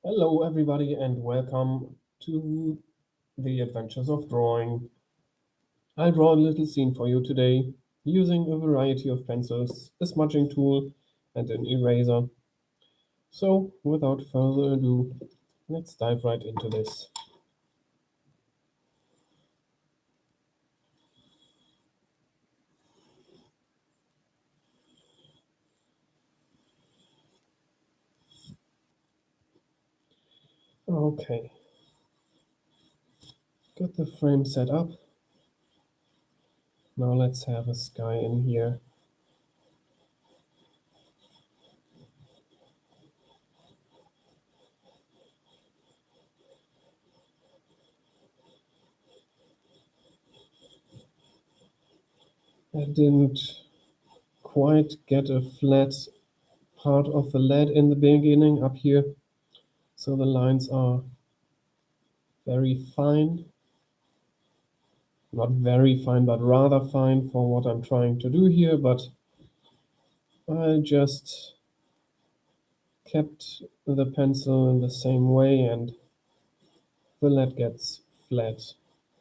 Hello, everybody, and welcome to the Adventures of Drawing. I'll draw a little scene for you today using a variety of pencils, a smudging tool, and an eraser. So, without further ado, let's dive right into this. Okay, got the frame set up. Now let's have a sky in here. I didn't quite get a flat part of the lead in the beginning up here, so the lines are very fine. Not very fine, but rather fine for what I'm trying to do here, but I just kept the pencil in the same way and the lead gets flat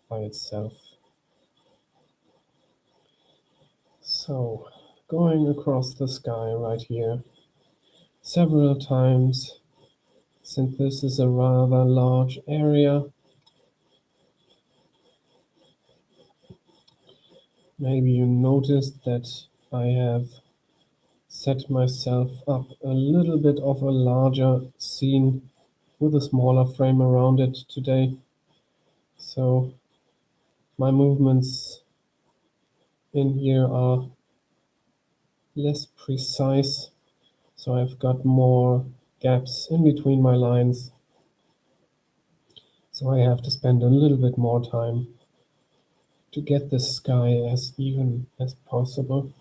by itself. So, going across the sky right here several times, since this is a rather large area. Maybe you noticed that I have set myself up a little bit of a larger scene with a smaller frame around it today. So my movements in here are less precise. So I've got more gaps in between my lines. So I have to spend a little bit more time to get the sky as even as possible.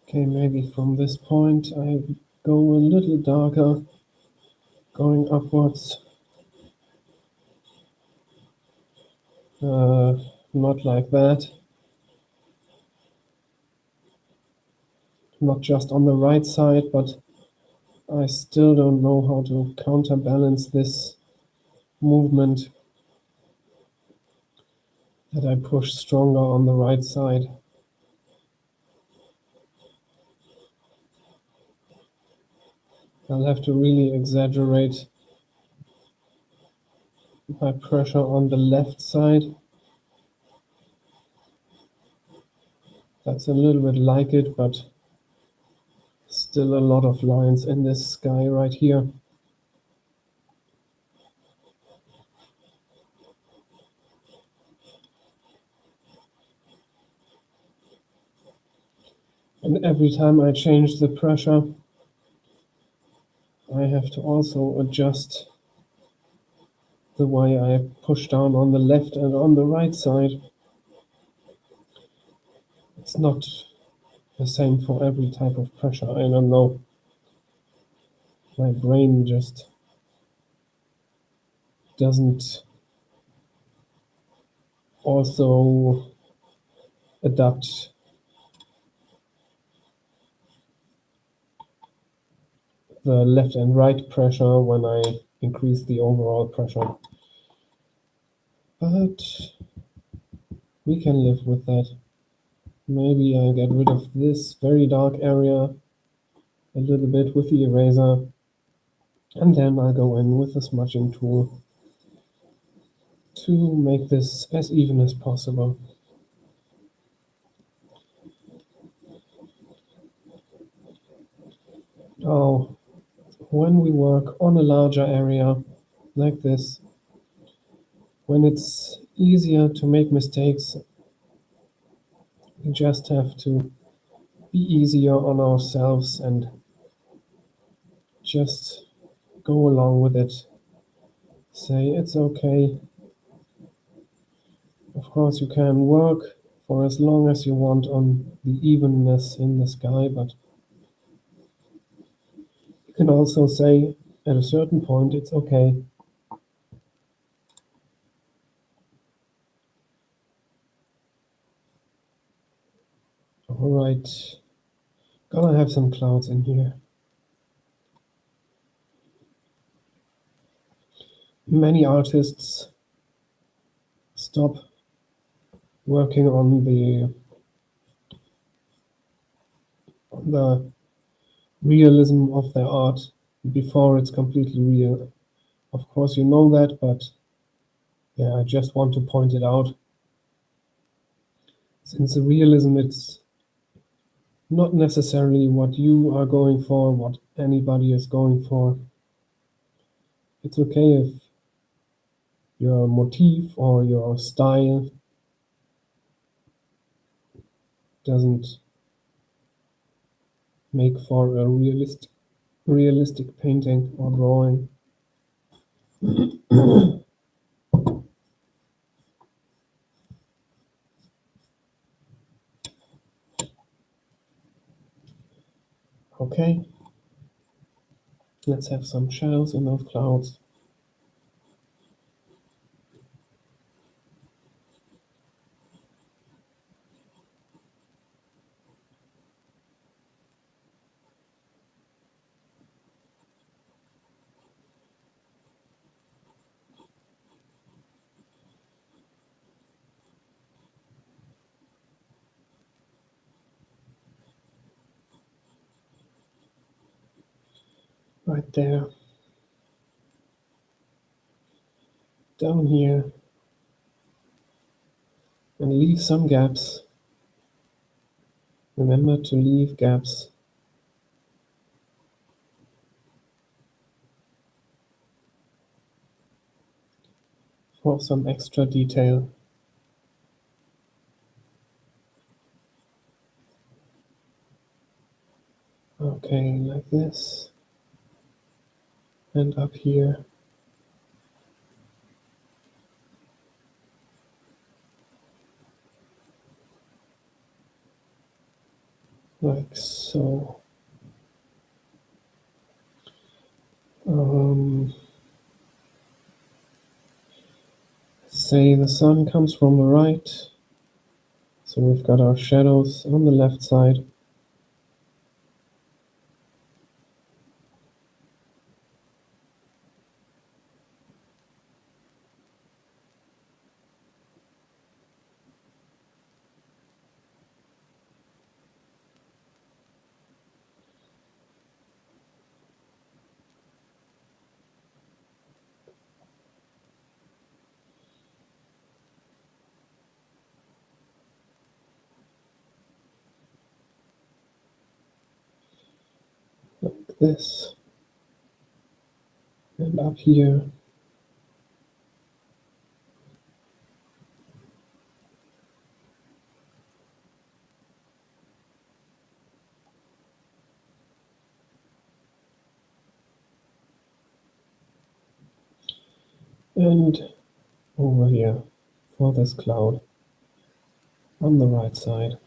Okay, maybe from this point I go a little darker, going upwards. Not like that. Not just on the right side, but I still don't know how to counterbalance this movement that I push stronger on the right side. I'll have to really exaggerate my pressure on the left side. That's a little bit like it, but still a lot of lines in this sky right here. And every time I change the pressure, I have to also adjust the way I push down on the left and on the right side. It's not the same for every type of pressure. I don't know. My brain just doesn't also adapt the left and right pressure when I increase the overall pressure. But we can live with that. Maybe I get rid of this very dark area a little bit with the eraser, and then I'll go in with the smudging tool to make this as even as possible. Now, when we work on a larger area like this, when it's easier to make mistakes, we just have to be easier on ourselves and just go along with it. Say it's okay. Of course, you can work for as long as you want on the evenness in the sky, but you can also say at a certain point it's okay. Alright, gonna have some clouds in here. Many artists stop working on the realism of their art before it's completely real. Of course, you know that, but yeah, I just want to point it out. Since the realism, it's not necessarily what you are going for, what anybody is going for. It's okay if your motif or your style doesn't make for a realistic painting or drawing. Okay, let's have some shadows in those clouds. Right there. Down here. And leave some gaps. Remember to leave gaps. For some extra detail. Okay, like this. And up here. Like so. Say the sun comes from the right. So we've got our shadows on the left side. Like this. And up here. And over here for this cloud on the right side.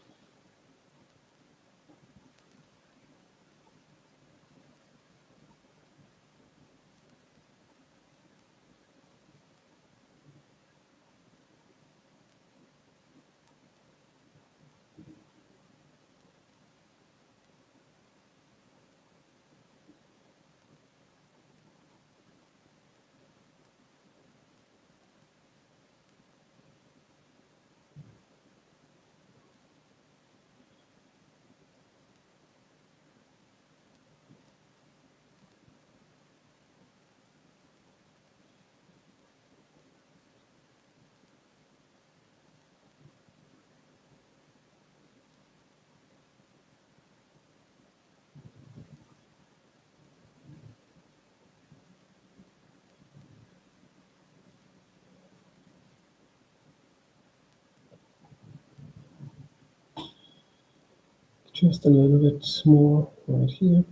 Just a little bit more right here.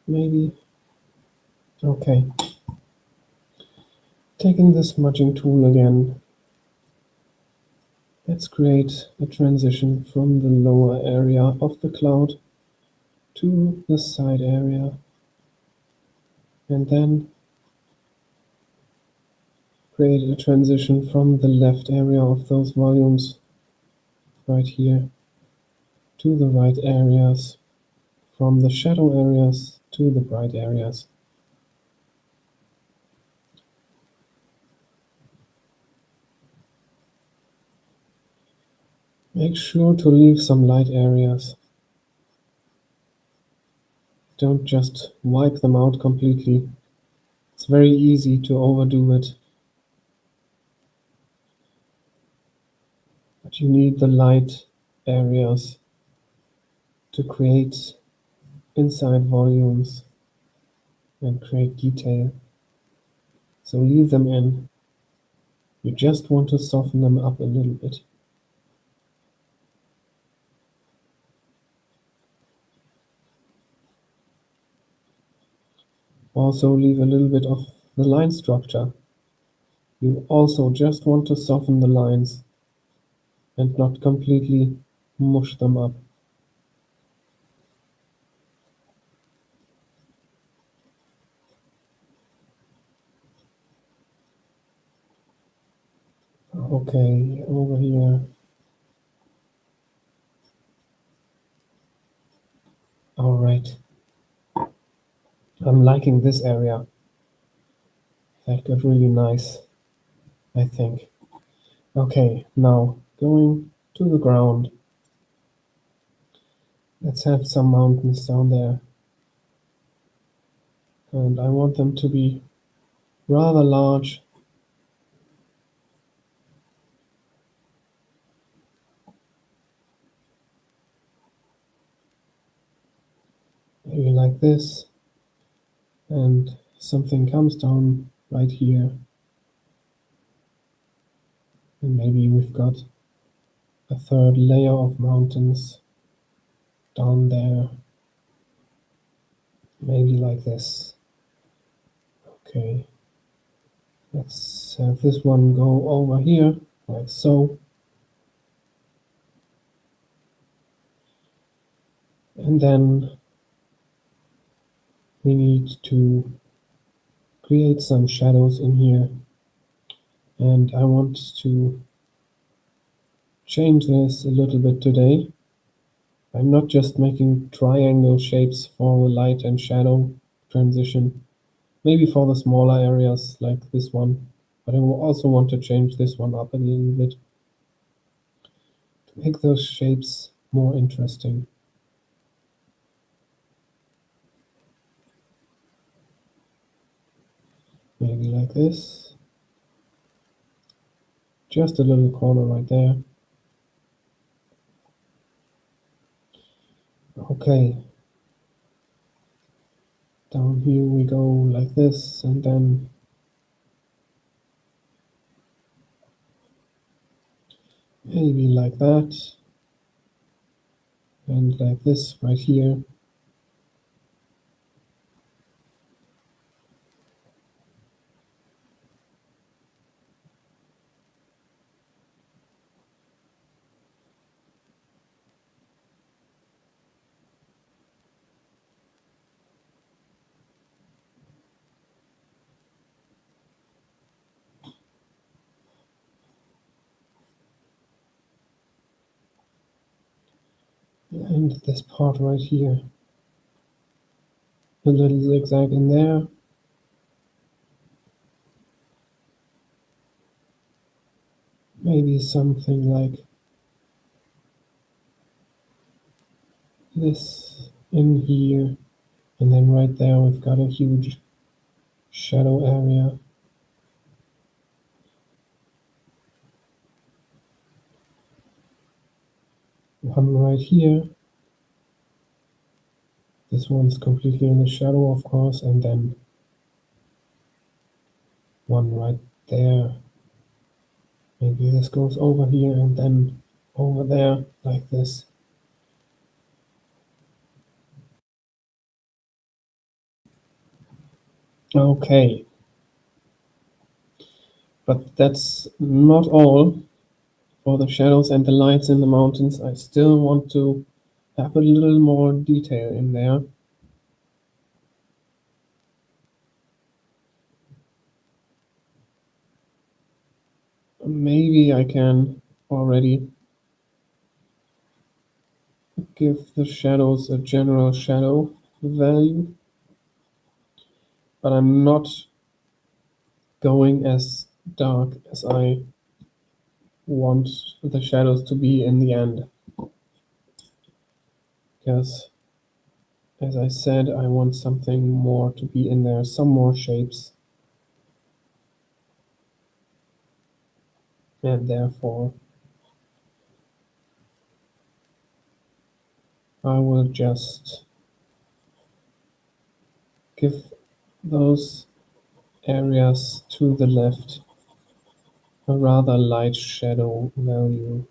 Maybe. Okay. Taking the smudging tool again. Let's create a transition from the lower area of the cloud to the side area. And then create a transition from the left area of those volumes right here to the right areas, from the shadow areas to the bright areas. Make sure to leave some light areas. Don't just wipe them out completely. It's very easy to overdo it. But you need the light areas to create inside volumes and create detail. So leave them in. You just want to soften them up a little bit. Also leave a little bit of the line structure. You also just want to soften the lines and not completely mush them up. Okay, over here. All right. I'm liking this area. That got really nice, I think. Okay, now going to the ground. Let's have some mountains down there. And I want them to be rather large. Maybe like this. And something comes down right here. And maybe we've got a third layer of mountains down there. Maybe like this. Okay. Let's have this one go over here, like so. And then we need to create some shadows in here. And I want to change this a little bit today. I'm not just making triangle shapes for the light and shadow transition, maybe for the smaller areas like this one, but I will also want to change this one up a little bit to make those shapes more interesting. Maybe like this. Just a little corner right there. Okay. Down here we go like this, and then maybe like that, and like this right here. And this part right here. A little zigzag in there. Maybe something like this in here. And then right there we've got a huge shadow area. One right here. This one's completely in the shadow, of course, and then one right there. Maybe this goes over here and then over there, like this. Okay. But that's not all for the shadows and the lights in the mountains. I still want to have a little more detail in there. Maybe I can already give the shadows a general shadow value, but I'm not going as dark as I want the shadows to be in the end. Because, as I said, I want something more to be in there, some more shapes. And therefore, I will just give those areas to the left a rather light shadow value.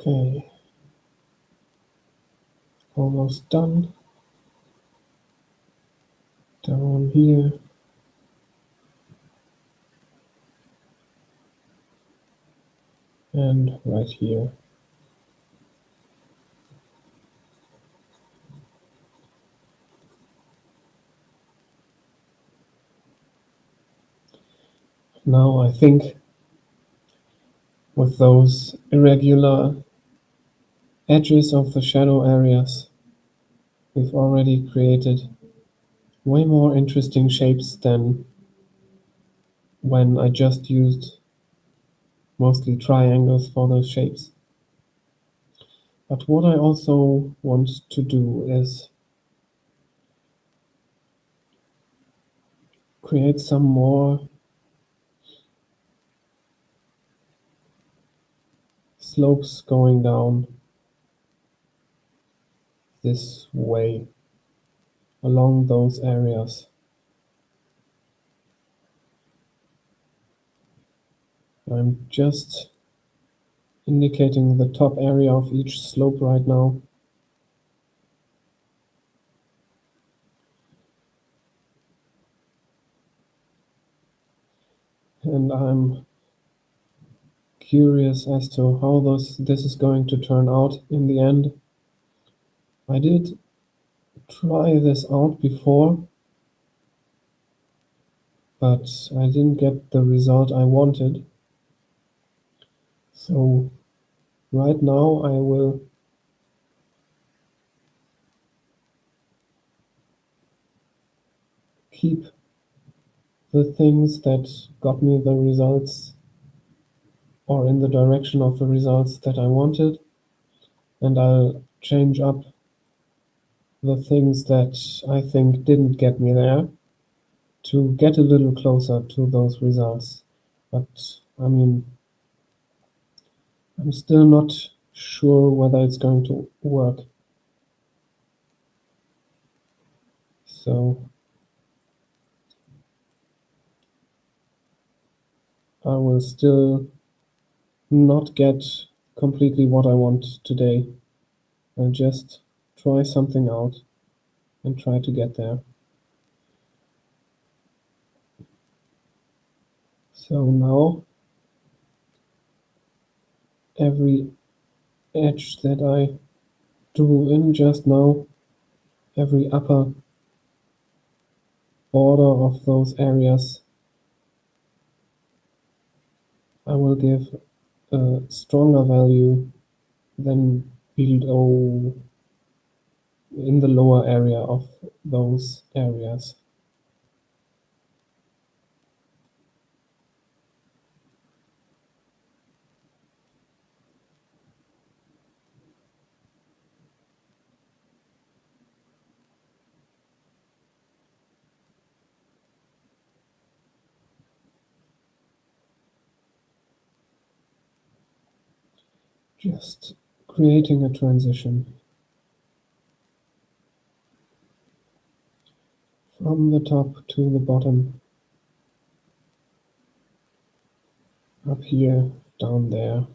Okay, almost done. Down here. And right here. Now I think with those irregular edges of the shadow areas, we've already created way more interesting shapes than when I just used mostly triangles for those shapes. But what I also want to do is create some more slopes going down this way along those areas. I'm just indicating the top area of each slope right now. And I'm curious as to how this is going to turn out in the end. I did try this out before, but I didn't get the result I wanted. So right now I will keep the things that got me the results or in the direction of the results that I wanted, and I'll change up the things that I think didn't get me there to get a little closer to those results. But I mean, I'm still not sure whether it's going to work. So I will still not get completely what I want today. I'll just try something out and try to get there. So now every edge that I drew in just now, every upper border of those areas, I will give a stronger value than below in the lower area of those areas. Just creating a transition from the top to the bottom, up here, down there.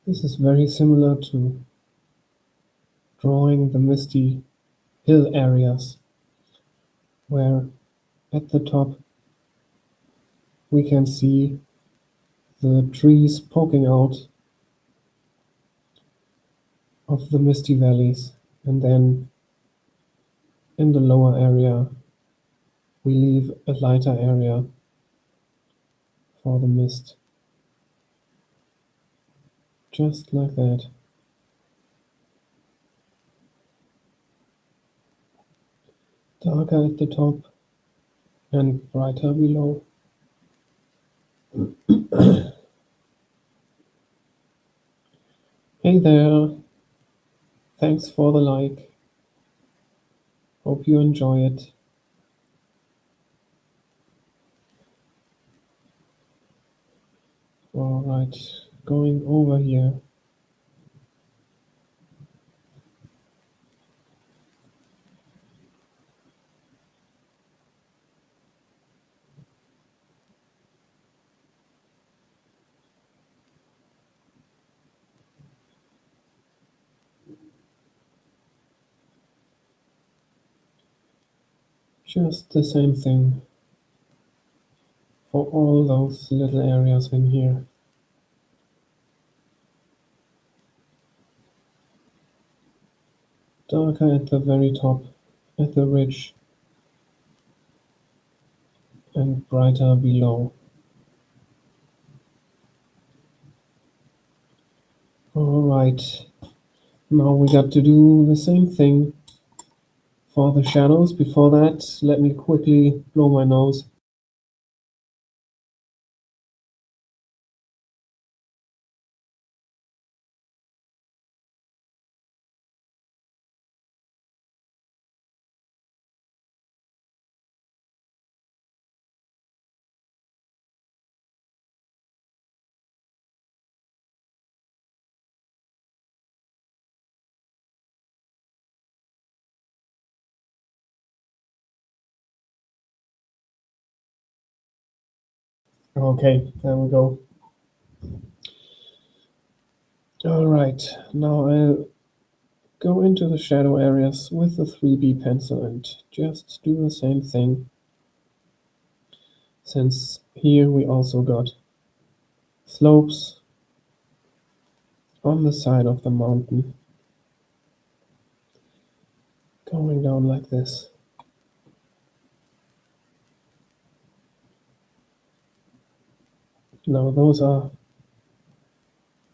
This is very similar to drawing the misty hill areas, where at the top we can see the trees poking out of the misty valleys, and then in the lower area we leave a lighter area for the mist. Just like that. Darker at the top and brighter below. Hey there, thanks for the like. Hope you enjoy it. Alright, going over here. Just the same thing for all those little areas in here. Darker at the very top, at the ridge, and brighter below. Alright, now we got to do the same thing for the shadows. Before that, let me quickly blow my nose. Okay, there we go. Alright, now I'll go into the shadow areas with the 3B pencil and just do the same thing, since here we also got slopes on the side of the mountain going down like this. Now those are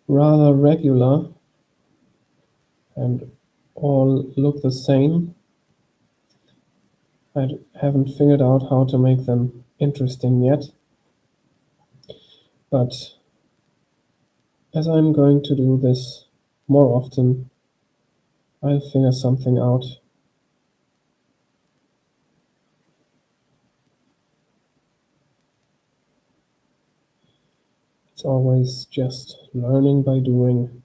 rather regular and all look the same. I haven't figured out how to make them interesting yet, but as I'm going to do this more often, I'll figure something out. It's always just learning by doing.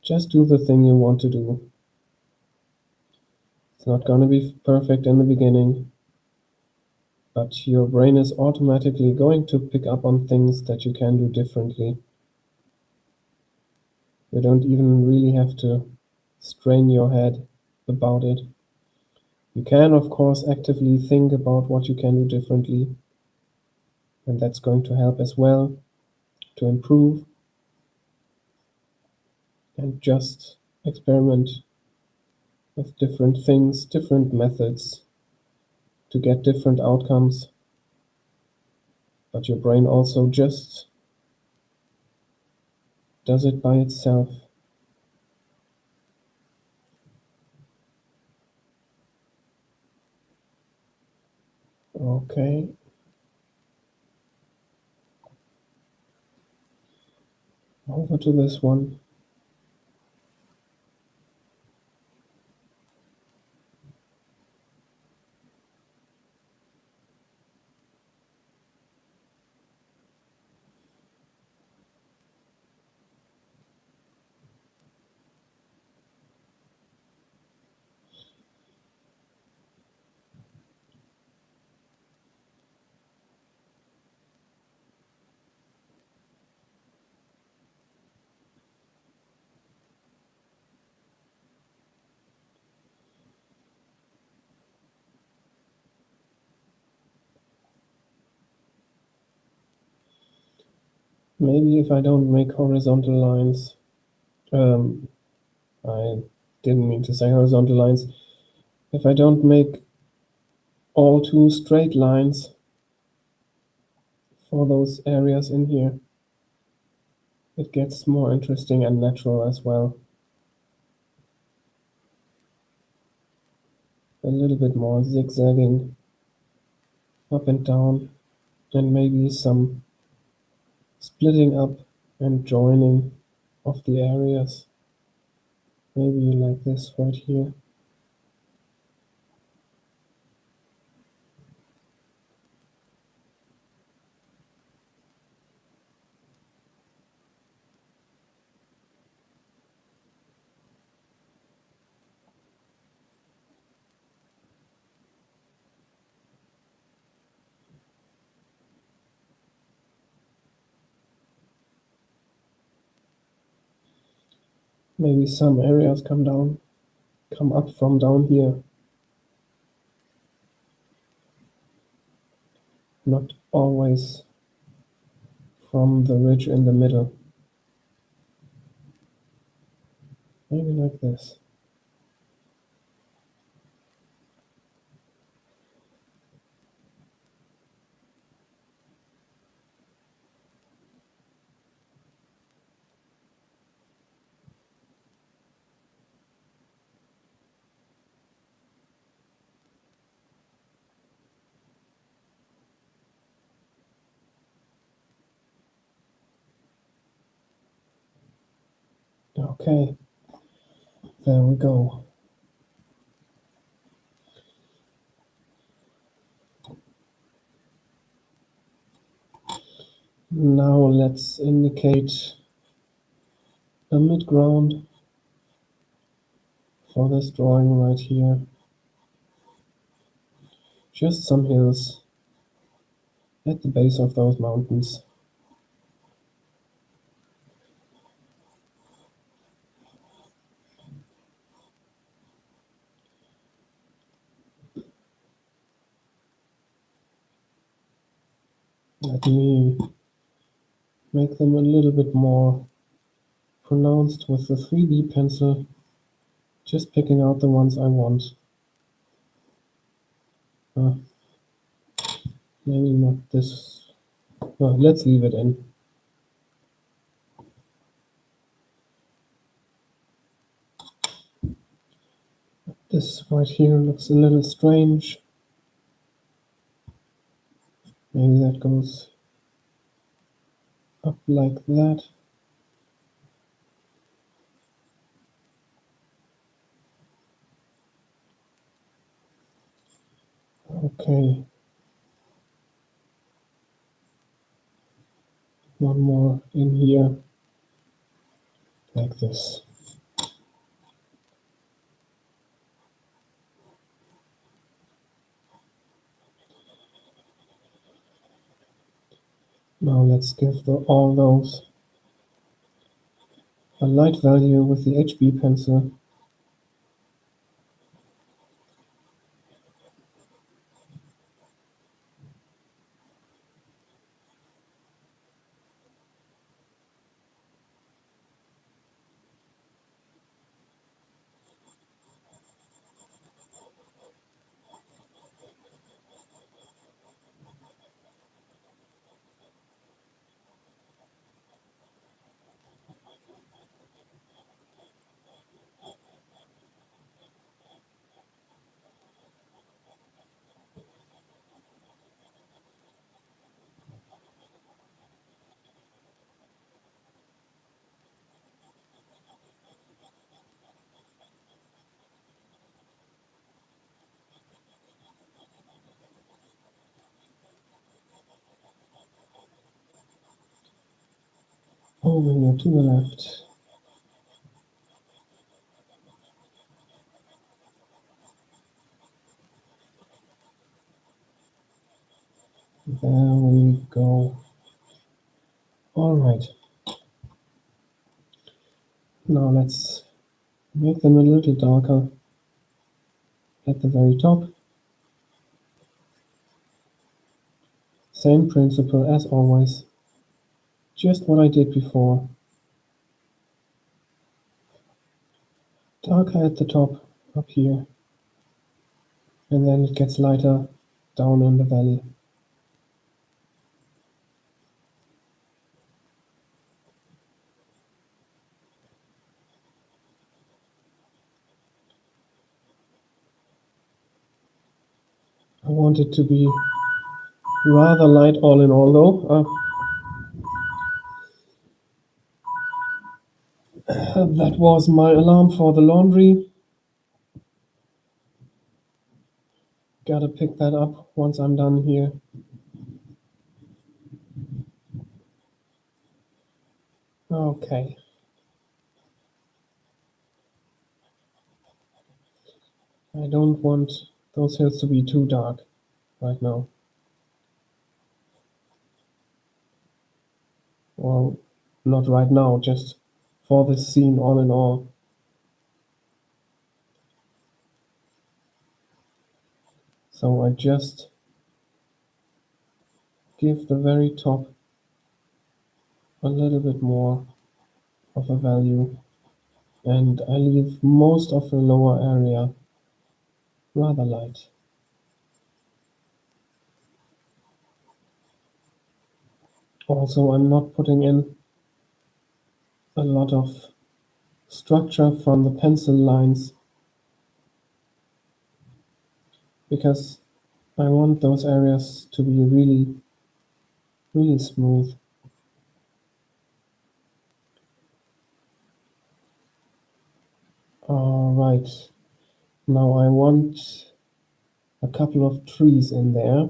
Just do the thing you want to do. It's not gonna be perfect in the beginning, but your brain is automatically going to pick up on things that you can do differently. You don't even really have to strain your head about it. You can, of course, actively think about what you can do differently, and that's going to help as well to improve, and just experiment with different things, different methods to get different outcomes. But your brain also just does it by itself. Okay. Over to this one. Maybe if I don't make horizontal lines, I didn't mean to say horizontal lines. If I don't make all two straight lines for those areas in here, it gets more interesting and natural as well. A little bit more zigzagging up and down, and maybe some splitting up and joining of the areas. Maybe like this right here. Maybe some areas come up from down here. Not always from the ridge in the middle. Maybe like this. Okay, there we go. Now let's indicate a mid-ground for this drawing right here. Just some hills at the base of those mountains. Let me make them a little bit more pronounced with the 3B pencil, just picking out the ones I want. Maybe not this. Well, let's leave it in. This right here looks a little strange. Maybe that goes up like that. Okay. One more in here, like this. Now let's give all those a light value with the HB pencil. Over here to the left. There we go. All right. Now let's make them a little darker at the very top. Same principle as always. Just what I did before. Darker at the top, up here. And then it gets lighter down in the valley. I want it to be rather light all in all though. That was my alarm for the laundry. Gotta pick that up once I'm done here. Okay. I don't want those hills to be too dark right now. Well, not right now, just for this scene all in all. So I just give the very top a little bit more of a value, and I leave most of the lower area rather light. Also, I'm not putting in a lot of structure from the pencil lines because I want those areas to be really smooth. Alright, now I want a couple of trees in there,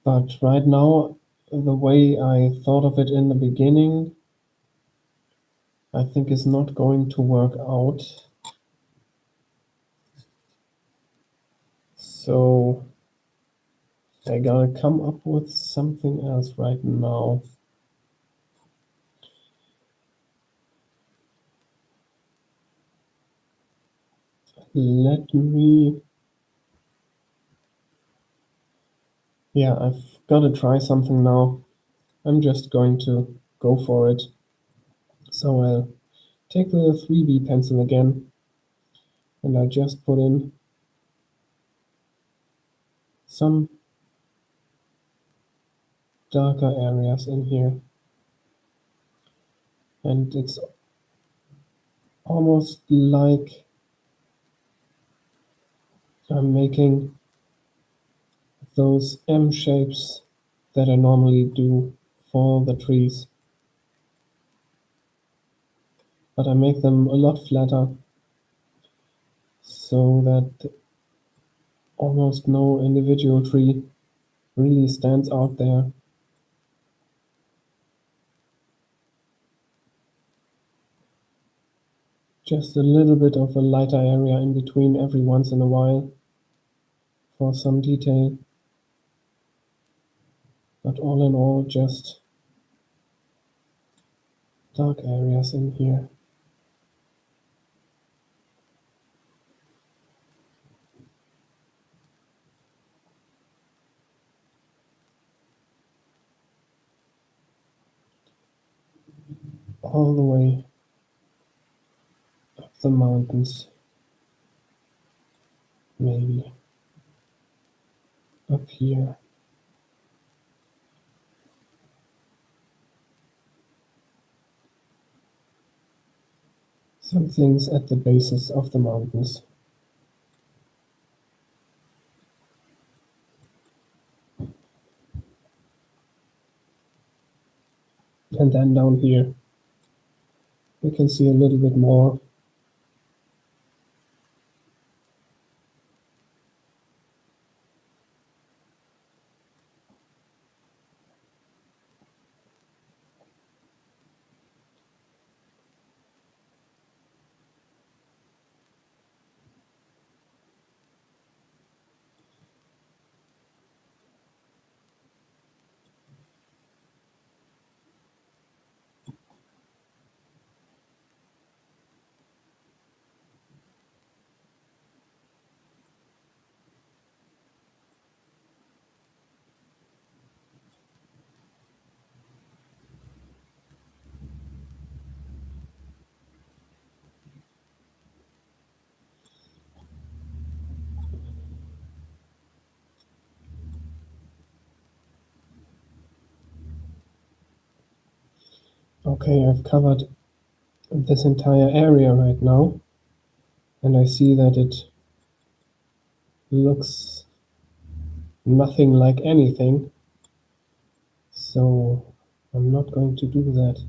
but right now, the way I thought of it in the beginning, I think is not going to work out. So I gotta come up with something else right now. Let me. Yeah, I've gotta try something now. I'm just going to go for it. So I'll take the 3B pencil again and I just put in some darker areas in here. And it's almost like I'm making those M shapes that I normally do for the trees. But I make them a lot flatter so that almost no individual tree really stands out there. Just a little bit of a lighter area in between every once in a while for some detail. But all in all, just dark areas in here. All the way up the mountains. Maybe up here. Some things at the bases of the mountains. And then down here, we can see a little bit more. Okay, I've covered this entire area right now, and I see that it looks nothing like anything, so I'm not going to do that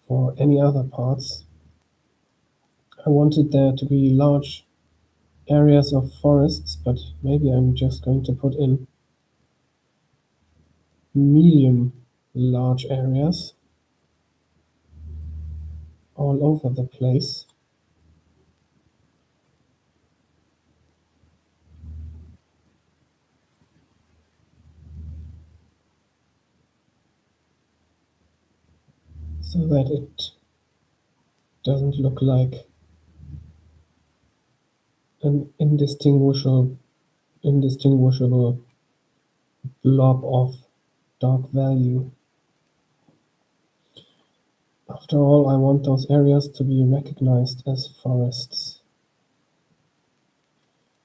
for any other parts. I wanted there to be large areas of forests, but maybe I'm just going to put in medium large areas all over the place. So that it doesn't look like an indistinguishable blob of dark value. After all, I want those areas to be recognized as forests.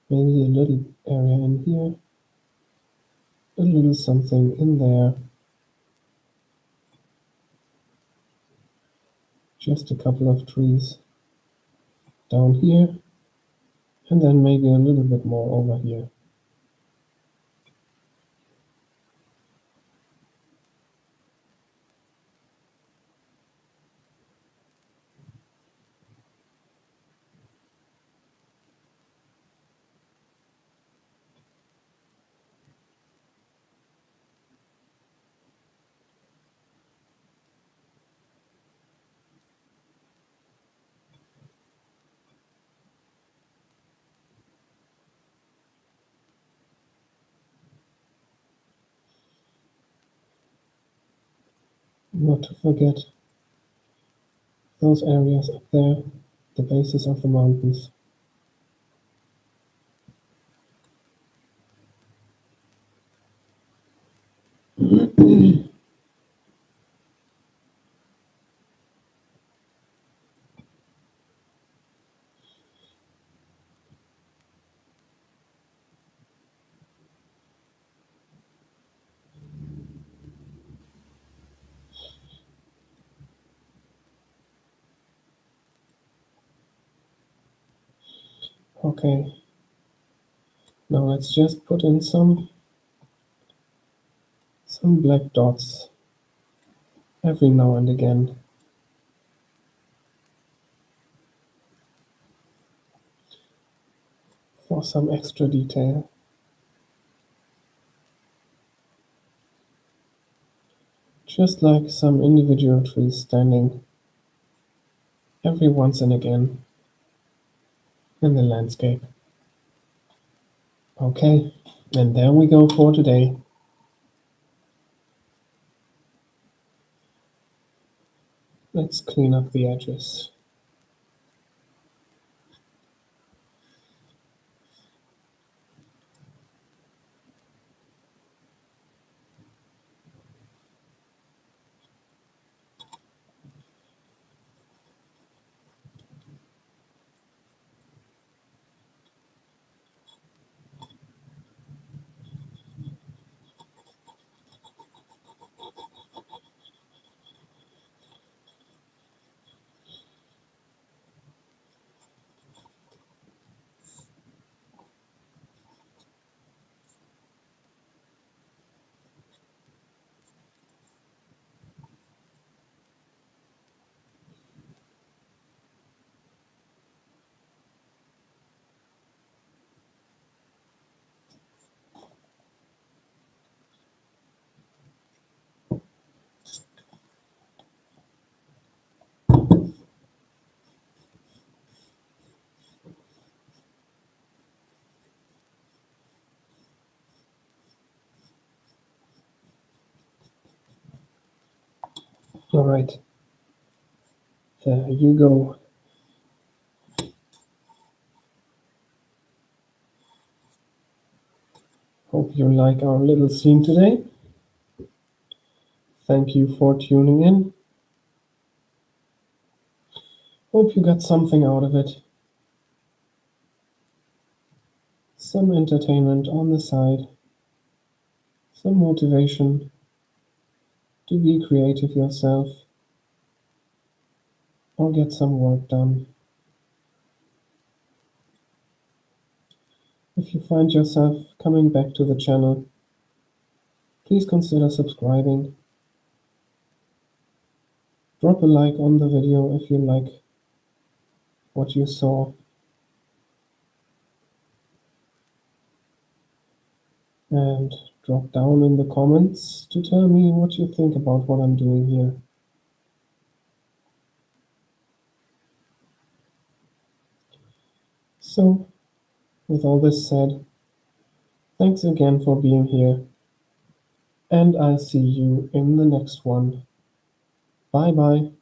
Maybe a little area in here, a little something in there, just a couple of trees down here, and then maybe a little bit more over here. Not to forget those areas up there, the bases of the mountains. Okay, now let's just put in some black dots every now and again. For some extra detail. Just like some individual trees standing every once and again in the landscape. Okay, and there we go for today. Let's clean up the edges. All right, there you go. Hope you like our little scene today. Thank you for tuning in. Hope you got something out of it. Some entertainment on the side. Some motivation to be creative yourself. or get some work done. If you find yourself coming back to the channel, please consider subscribing. Drop a like on the video if you like what you saw. And drop down in the comments to tell me what you think about what I'm doing here. So, with all this said, thanks again for being here, and I'll see you in the next one. Bye bye.